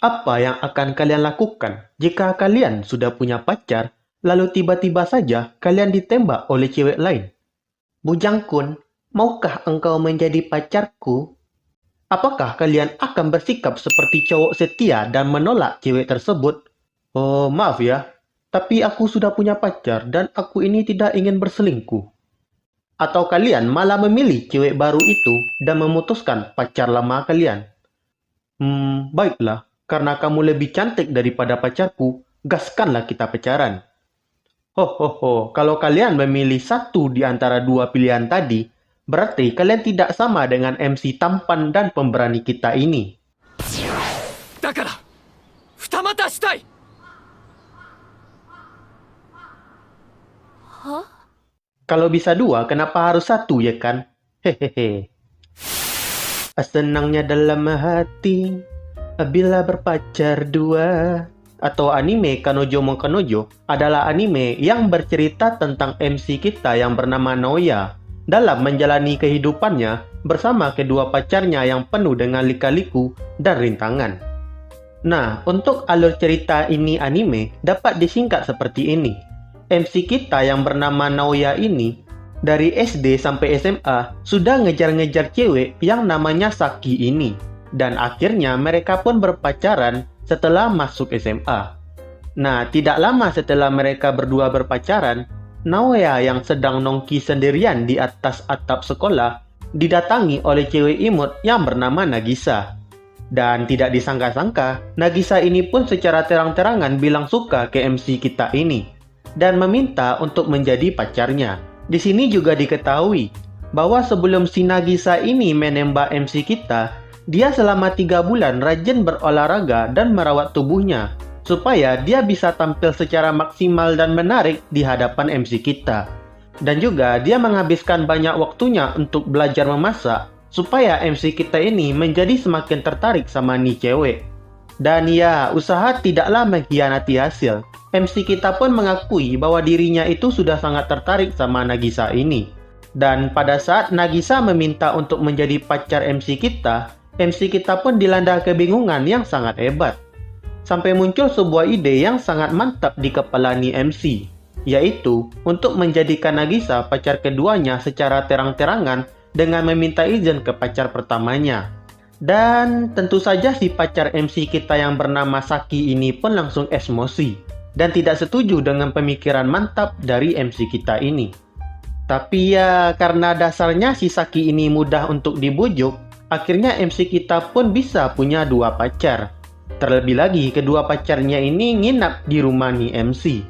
Apa yang akan kalian lakukan jika kalian sudah punya pacar, lalu tiba-tiba saja kalian ditembak oleh cewek lain? Bujang Kun, maukah engkau menjadi pacarku? Apakah kalian akan bersikap seperti cowok setia dan menolak cewek tersebut? Oh, maaf ya, tapi aku sudah punya pacar dan aku ini tidak ingin berselingkuh. Atau kalian malah memilih cewek baru itu dan memutuskan pacar lama kalian? Baiklah, karena kamu lebih cantik daripada pacarku, gaskanlah kita pacaran. Kalau kalian memilih satu di antara dua pilihan tadi, berarti kalian tidak sama dengan MC tampan dan pemberani kita ini. だから二股したい。 Kalau bisa dua, kenapa harus satu ya kan? Hehehe. Senangnya dalam hati bila berpacar dua. Atau anime Kanojo mo Kanojo adalah anime yang bercerita tentang MC kita yang bernama Naoya dalam menjalani kehidupannya bersama kedua pacarnya yang penuh dengan lika-liku dan rintangan. Nah, untuk alur cerita ini anime dapat disingkat seperti ini. MC kita yang bernama Naoya ini dari SD sampai SMA sudah ngejar-ngejar cewek yang namanya Saki ini. Dan akhirnya mereka pun berpacaran setelah masuk SMA. Nah, tidak lama setelah mereka berdua berpacaran, Naoya yang sedang nongki sendirian di atas atap sekolah didatangi oleh cewek imut yang bernama Nagisa. Dan tidak disangka-sangka, Nagisa ini pun secara terang-terangan bilang suka ke MC kita ini dan meminta untuk menjadi pacarnya. Di sini juga diketahui bahwa sebelum si Nagisa ini menembak MC kita, dia selama 3 bulan rajin berolahraga dan merawat tubuhnya supaya dia bisa tampil secara maksimal dan menarik di hadapan MC kita. Dan juga dia menghabiskan banyak waktunya untuk belajar memasak supaya MC kita ini menjadi semakin tertarik sama nih cewek. Dan ya, usaha tidaklah mengkhianati hasil. MC kita pun mengakui bahwa dirinya itu sudah sangat tertarik sama Nagisa ini. Dan pada saat Nagisa meminta untuk menjadi pacar MC kita pun dilanda kebingungan yang sangat hebat. Sampai muncul sebuah ide yang sangat mantap di kepala ni MC, yaitu untuk menjadikan Nagisa pacar keduanya secara terang-terangan dengan meminta izin ke pacar pertamanya. Dan tentu saja si pacar MC kita yang bernama Saki ini pun langsung emosi dan tidak setuju dengan pemikiran mantap dari MC kita ini. Tapi ya, karena dasarnya si Saki ini mudah untuk dibujuk, akhirnya MC kita pun bisa punya dua pacar. Terlebih lagi, kedua pacarnya ini nginap di rumah nih MC.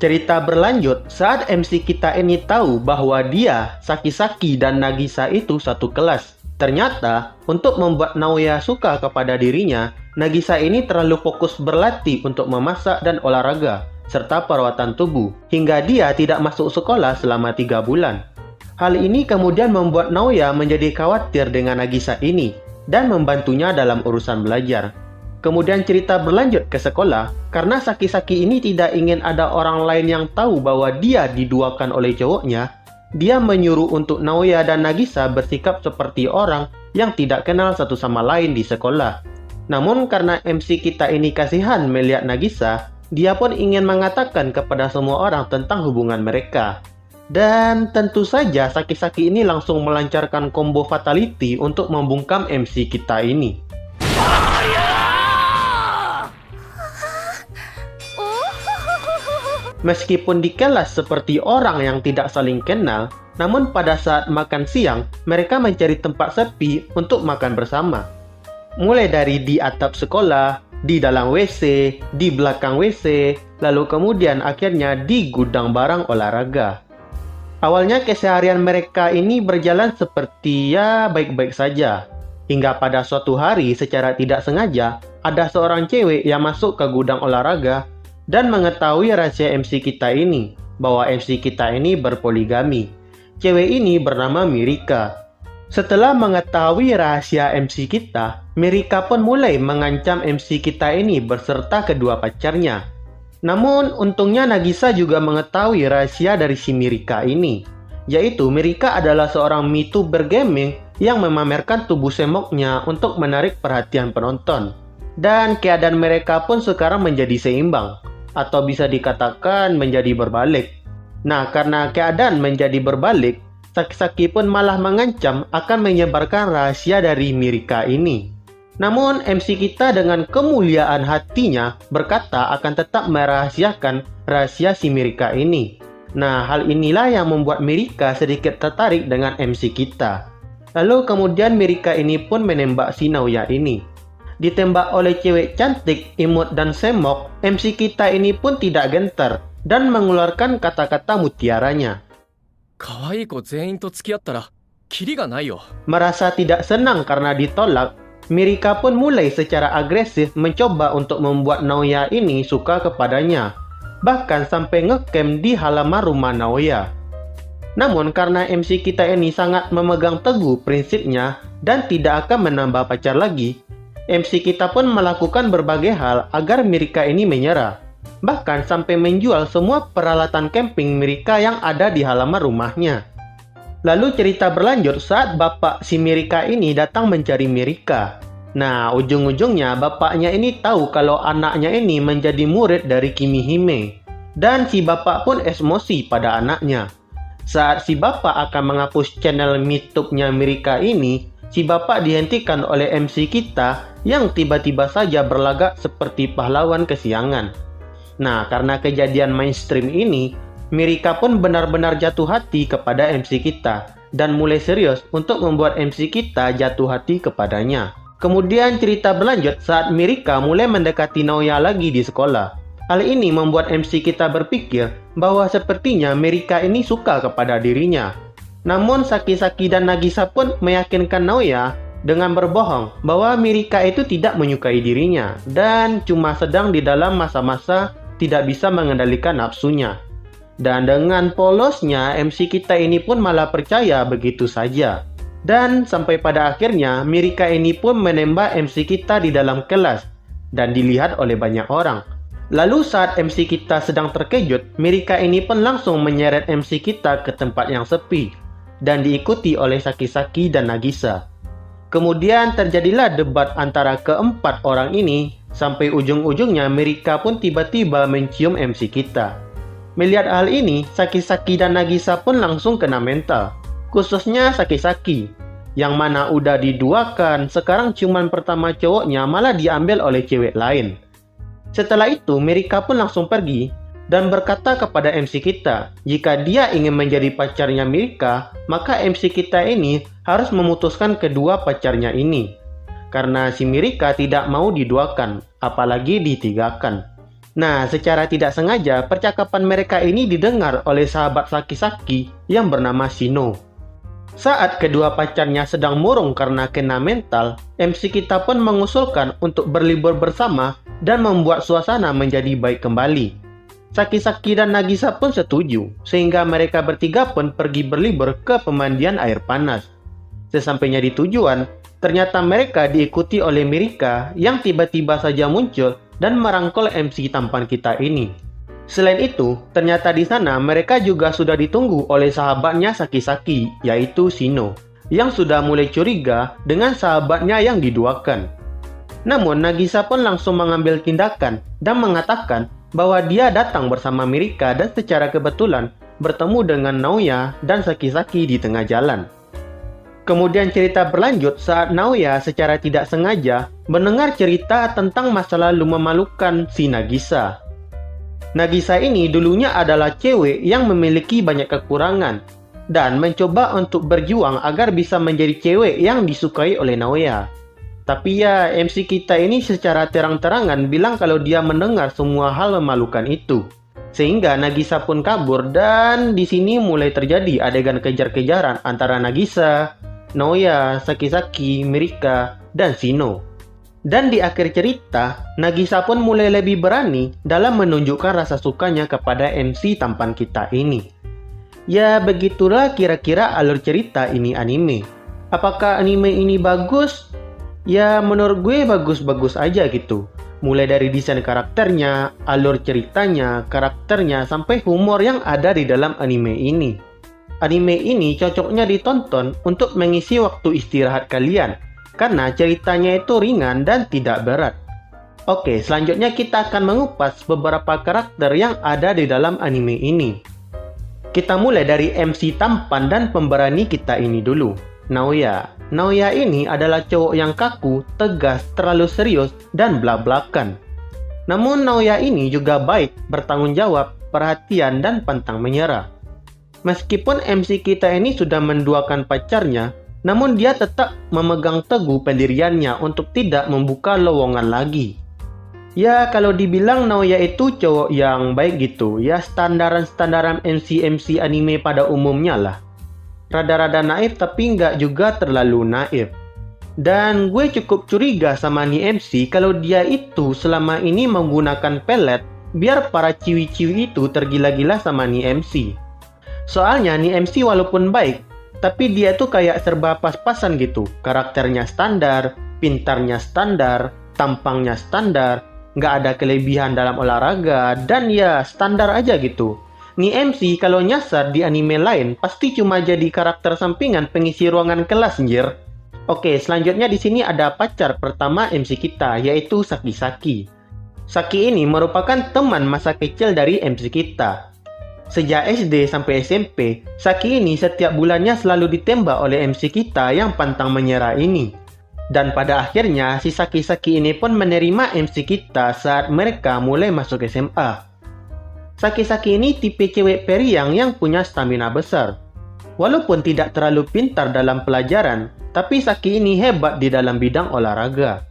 Cerita berlanjut saat MC kita ini tahu bahwa dia, Saki-Saki dan Nagisa itu satu kelas. Ternyata, untuk membuat Naoya suka kepada dirinya, Nagisa ini terlalu fokus berlatih untuk memasak dan olahraga, serta perawatan tubuh, hingga dia tidak masuk sekolah selama 3 bulan. Hal ini kemudian membuat Naoya menjadi khawatir dengan Nagisa ini, dan membantunya dalam urusan belajar. Kemudian cerita berlanjut ke sekolah, karena Saki-Saki ini tidak ingin ada orang lain yang tahu bahwa dia diduakan oleh cowoknya, dia menyuruh untuk Naoya dan Nagisa bersikap seperti orang yang tidak kenal satu sama lain di sekolah. Namun karena MC kita ini kasihan melihat Nagisa, dia pun ingin mengatakan kepada semua orang tentang hubungan mereka. Dan tentu saja Saki-Saki ini langsung melancarkan combo fatality untuk membungkam MC kita ini. Meskipun di kelas seperti orang yang tidak saling kenal, namun pada saat makan siang, mereka mencari tempat sepi untuk makan bersama. Mulai dari di atap sekolah, di dalam WC, di belakang WC, lalu kemudian akhirnya di gudang barang olahraga. Awalnya keseharian mereka ini berjalan seperti ya baik-baik saja. Hingga pada suatu hari secara tidak sengaja, ada seorang cewek yang masuk ke gudang olahraga dan mengetahui rahasia MC kita ini, bahwa MC kita ini berpoligami. Cewek ini bernama Mirika. Setelah mengetahui rahasia MC kita, Mirika pun mulai mengancam MC kita ini beserta kedua pacarnya. Namun, untungnya Nagisa juga mengetahui rahasia dari si Mirika ini, yaitu Mirika adalah seorang VTuber gaming yang memamerkan tubuh semoknya untuk menarik perhatian penonton. Dan keadaan mereka pun sekarang menjadi seimbang, atau bisa dikatakan menjadi berbalik. Nah, karena keadaan menjadi berbalik, Saki-Saki pun malah mengancam akan menyebarkan rahasia dari Mirika ini. Namun, MC kita dengan kemuliaan hatinya berkata akan tetap merahasiakan rahasia si Mirika ini. Nah, hal inilah yang membuat Mirika sedikit tertarik dengan MC kita. Lalu kemudian Mirika ini pun menembak si Naoya ini. Ditembak oleh cewek cantik, imut dan semok, MC kita ini pun tidak gentar dan mengeluarkan kata-kata mutiaranya. 可愛い子全員と付き合ったらキリがないよ。 Merasa tidak senang karena ditolak, Mirika pun mulai secara agresif mencoba untuk membuat Naoya ini suka kepadanya. Bahkan sampai ngecamp di halaman rumah Naoya. Namun karena MC kita ini sangat memegang teguh prinsipnya dan tidak akan menambah pacar lagi, MC kita pun melakukan berbagai hal agar Mirika ini menyerah. Bahkan sampai menjual semua peralatan camping Mirika yang ada di halaman rumahnya. Lalu cerita berlanjut saat bapak si Mirika ini datang mencari Mirika. Nah, ujung-ujungnya bapaknya ini tahu kalau anaknya ini menjadi murid dari Kimihime. Dan si bapak pun emosi pada anaknya. Saat si bapak akan menghapus channel YouTube-nya Mirika ini, si bapak dihentikan oleh MC kita yang tiba-tiba saja berlagak seperti pahlawan kesiangan. Nah, karena kejadian mainstream ini, Mirika pun benar-benar jatuh hati kepada MC kita dan mulai serius untuk membuat MC kita jatuh hati kepadanya. Kemudian cerita berlanjut saat Mirika mulai mendekati Naoya lagi di sekolah. Hal ini membuat MC kita berpikir bahwa sepertinya Mirika ini suka kepada dirinya. Namun Saki-Saki dan Nagisa pun meyakinkan Naoya dengan berbohong bahwa Mirika itu tidak menyukai dirinya dan cuma sedang di dalam masa-masa tidak bisa mengendalikan nafsunya. Dan dengan polosnya MC kita ini pun malah percaya begitu saja. Dan sampai pada akhirnya Mirika ini pun menembak MC kita di dalam kelas dan dilihat oleh banyak orang. Lalu saat MC kita sedang terkejut, Mirika ini pun langsung menyeret MC kita ke tempat yang sepi dan diikuti oleh Saki-Saki dan Nagisa. Kemudian terjadilah debat antara keempat orang ini sampai ujung-ujungnya Mirika pun tiba-tiba mencium MC kita. Melihat hal ini, Saki-Saki dan Nagisa pun langsung kena mental. Khususnya Saki-Saki, yang mana udah diduakan, sekarang cuman pertama cowoknya malah diambil oleh cewek lain. Setelah itu, Mirika pun langsung pergi dan berkata kepada MC kita, jika dia ingin menjadi pacarnya Mirika, maka MC kita ini harus memutuskan kedua pacarnya ini. Karena si Mirika tidak mau diduakan, apalagi ditigakan. Nah, secara tidak sengaja, percakapan mereka ini didengar oleh sahabat Saki-Saki yang bernama Shino. Saat kedua pacarnya sedang murung karena kena mental, MC kita pun mengusulkan untuk berlibur bersama dan membuat suasana menjadi baik kembali. Saki-Saki dan Nagisa pun setuju, sehingga mereka bertiga pun pergi berlibur ke pemandian air panas. Sesampainya di tujuan, ternyata mereka diikuti oleh Mirika yang tiba-tiba saja muncul dan merangkul MC tampan kita ini. Selain itu, ternyata di sana mereka juga sudah ditunggu oleh sahabatnya Saki-Saki, yaitu Shino, yang sudah mulai curiga dengan sahabatnya yang diduakan. Namun, Nagisa pun langsung mengambil tindakan dan mengatakan bahwa dia datang bersama Mirika dan secara kebetulan bertemu dengan Naoya dan Saki-Saki di tengah jalan. Kemudian cerita berlanjut saat Naoya secara tidak sengaja mendengar cerita tentang masa lalu memalukan si Nagisa. Nagisa ini dulunya adalah cewek yang memiliki banyak kekurangan dan mencoba untuk berjuang agar bisa menjadi cewek yang disukai oleh Naoya. Tapi ya, MC kita ini secara terang-terangan bilang kalau dia mendengar semua hal memalukan itu. Sehingga Nagisa pun kabur dan di sini mulai terjadi adegan kejar-kejaran antara Nagisa, Naoya, Saki-Saki, Mirika, dan Shino. Dan di akhir cerita, Nagisa pun mulai lebih berani dalam menunjukkan rasa sukanya kepada MC tampan kita ini. Ya, begitulah kira-kira alur cerita ini anime. Apakah anime ini bagus? Ya, menurut gue bagus-bagus aja gitu. Mulai dari desain karakternya, alur ceritanya, karakternya, sampai humor yang ada di dalam anime ini. Anime ini cocoknya ditonton untuk mengisi waktu istirahat kalian, karena ceritanya itu ringan dan tidak berat. Oke, selanjutnya kita akan mengupas beberapa karakter yang ada di dalam anime ini. Kita mulai dari MC tampan dan pemberani kita ini dulu, Naoya. Naoya ini adalah cowok yang kaku, tegas, terlalu serius, dan blak-blakan. Namun Naoya ini juga baik, bertanggung jawab, perhatian, dan pantang menyerah. Meskipun MC kita ini sudah menduakan pacarnya, namun dia tetap memegang teguh pendiriannya untuk tidak membuka lowongan lagi. Ya, kalau dibilang Naoya itu cowok yang baik gitu, ya standaran-standaran MC-MC anime pada umumnya lah. Rada-rada naif tapi nggak juga terlalu naif. Dan gue cukup curiga sama nih MC kalau dia itu selama ini menggunakan pelet biar para ciwi-ciwi itu tergila-gila sama nih MC. Soalnya nih MC walaupun baik, tapi dia tuh kayak serba pas-pasan gitu. Karakternya standar, pintarnya standar, tampangnya standar, nggak ada kelebihan dalam olahraga, dan ya standar aja gitu. Nih MC kalau nyasar di anime lain pasti cuma jadi karakter sampingan pengisi ruangan kelas anjir. Oke, selanjutnya di sini ada pacar pertama MC kita, yaitu Saki. Saki ini merupakan teman masa kecil dari MC kita. Sejak SD sampai SMP, Saki ini setiap bulannya selalu ditembak oleh MC kita yang pantang menyerah ini. Dan pada akhirnya, si Saki ini pun menerima MC kita saat mereka mulai masuk SMA. Saki ini tipe cewek periang yang punya stamina besar. Walaupun tidak terlalu pintar dalam pelajaran, tapi Saki ini hebat di dalam bidang olahraga.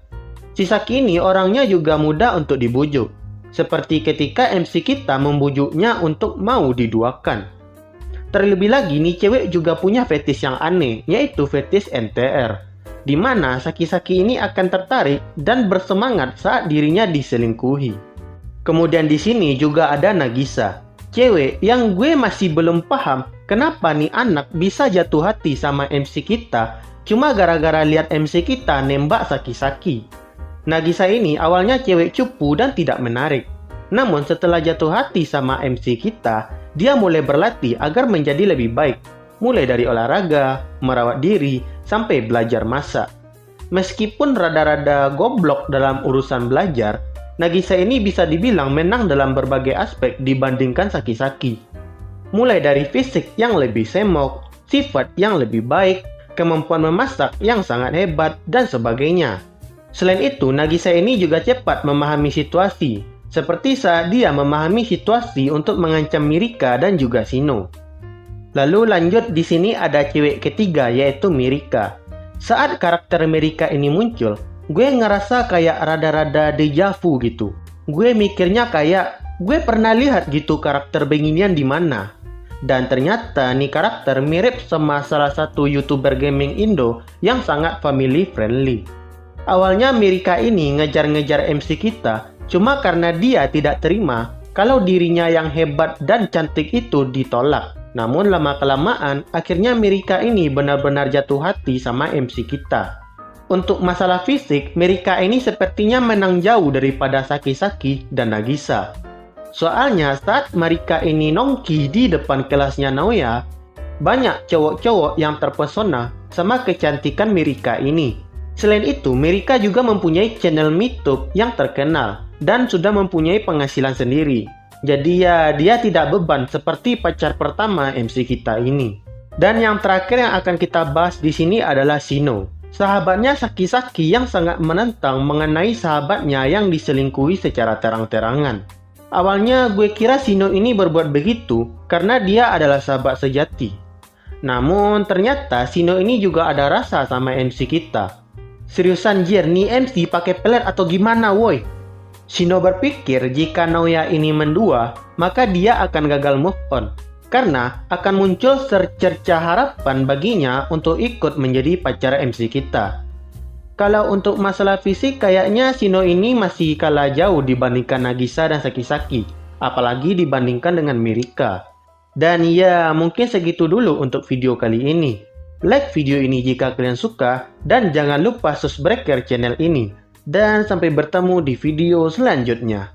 Si Saki ini orangnya juga mudah untuk dibujuk. Seperti ketika MC kita membujuknya untuk mau diduakan. Terlebih lagi, nih cewek juga punya fetis yang aneh, yaitu fetis NTR. Di mana Saki ini akan tertarik dan bersemangat saat dirinya diselingkuhi. Kemudian di sini juga ada Nagisa, cewek yang gue masih belum paham kenapa nih anak bisa jatuh hati sama MC kita cuma gara-gara lihat MC kita nembak Saki. Nagisa ini awalnya cewek cupu dan tidak menarik. Namun setelah jatuh hati sama MC kita, dia mulai berlatih agar menjadi lebih baik. Mulai dari olahraga, merawat diri, sampai belajar masak. Meskipun rada-rada goblok dalam urusan belajar, Nagisa ini bisa dibilang menang dalam berbagai aspek dibandingkan Saki. Mulai dari fisik yang lebih semok, sifat yang lebih baik, kemampuan memasak yang sangat hebat, dan sebagainya. Selain itu, Nagisa ini juga cepat memahami situasi, seperti saat dia memahami situasi untuk mengancam Mirika dan juga Shino. Lalu lanjut di sini ada cewek ketiga, yaitu Mirika. Saat karakter Mirika ini muncul, gue ngerasa kayak rada-rada deja vu gitu. Gue mikirnya kayak gue pernah lihat gitu karakter beginian di mana. Dan ternyata nih karakter mirip sama salah satu YouTuber gaming Indo yang sangat family friendly. Awalnya Mirika ini ngejar-ngejar MC kita cuma karena dia tidak terima kalau dirinya yang hebat dan cantik itu ditolak. Namun lama-kelamaan, akhirnya Mirika ini benar-benar jatuh hati sama MC kita. Untuk masalah fisik, Mirika ini sepertinya menang jauh daripada Saki dan Nagisa. Soalnya saat Mirika ini nongki di depan kelasnya Naoya, banyak cowok-cowok yang terpesona sama kecantikan Mirika ini. Selain itu, Mirika juga mempunyai channel YouTube yang terkenal dan sudah mempunyai penghasilan sendiri. Jadi ya, dia tidak beban seperti pacar pertama MC kita ini. Dan yang terakhir yang akan kita bahas di sini adalah Shino. Sahabatnya Saki yang sangat menentang mengenai sahabatnya yang diselingkuhi secara terang-terangan. Awalnya gue kira Shino ini berbuat begitu karena dia adalah sahabat sejati. Namun ternyata Shino ini juga ada rasa sama MC kita. Seriusan Jir, nih MC pakai pelet atau gimana woi? Shino berpikir jika Naoya ini mendua, maka dia akan gagal move on. Karena akan muncul secerca harapan baginya untuk ikut menjadi pacar MC kita. Kalau untuk masalah fisik, kayaknya Shino ini masih kalah jauh dibandingkan Nagisa dan Saki, apalagi dibandingkan dengan Mirika. Dan ya, mungkin segitu dulu untuk video kali ini. Like video ini jika kalian suka, dan jangan lupa subscribe channel ini. Dan sampai bertemu di video selanjutnya.